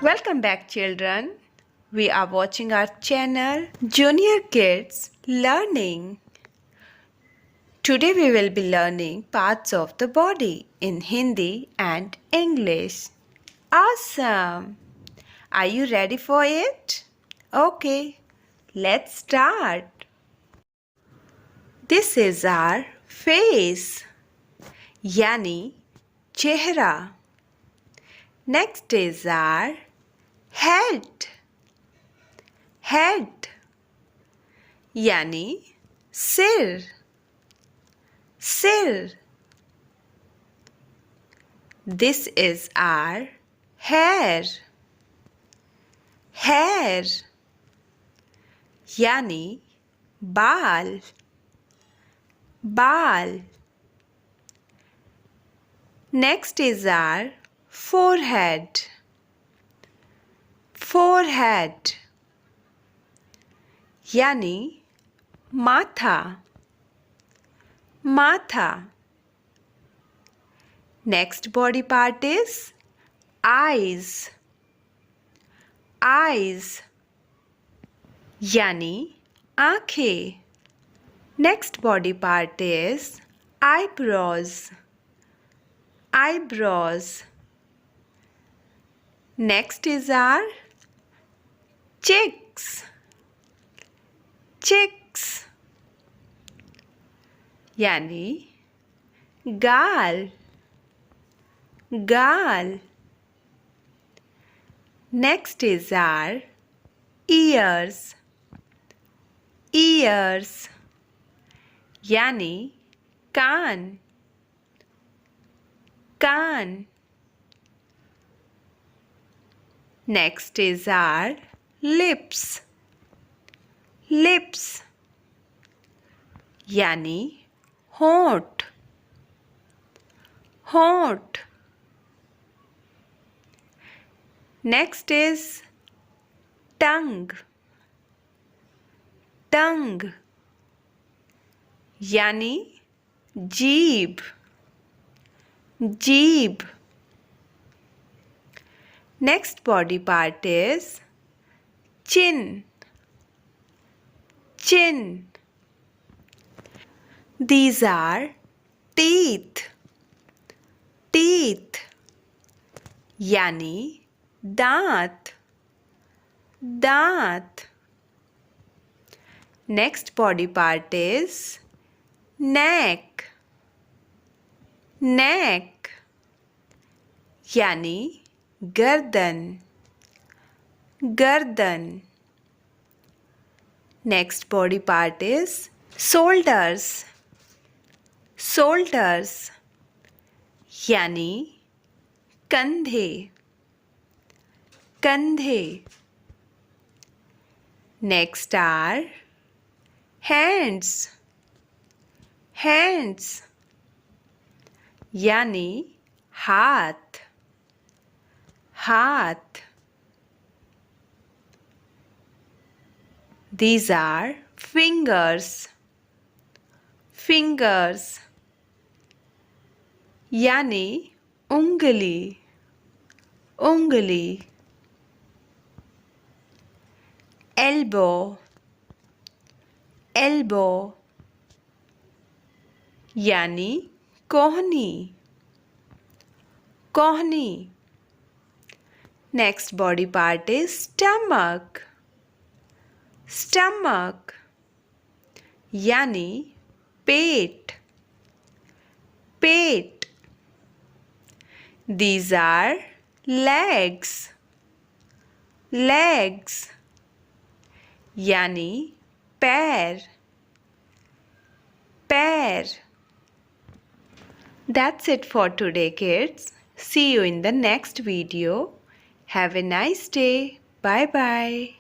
Welcome back, children. We are watching our channel Junior Kids Learning. Today we will be learning parts of the body in Hindi and English. Awesome! Are you ready for it? Okay, let's start. This is our face, yani chehra. Next is our head, yani sir. This is our hair, yani baal. Next is our forehead, yani matha. Next body part is eyes, yani aankheं. Next body part is eyebrows. Next is our cheeks, yani gaal. Next is our ears, yani kaan. Next is our lips, yani होंठ. Next is tongue, yani जीभ. Next body part is chin. These are teeth, yani दांत. Next body part is neck, yani गर्दन. Next body part is shoulders, yani कंधे. Next are hands, yani हाथ. These are fingers, yani ungli. Elbow, yani कोहनी. Next body part is stomach, yani pet. These are legs, yani पैर. That's it for today, kids. See you in the next video. Have a nice day. Bye bye.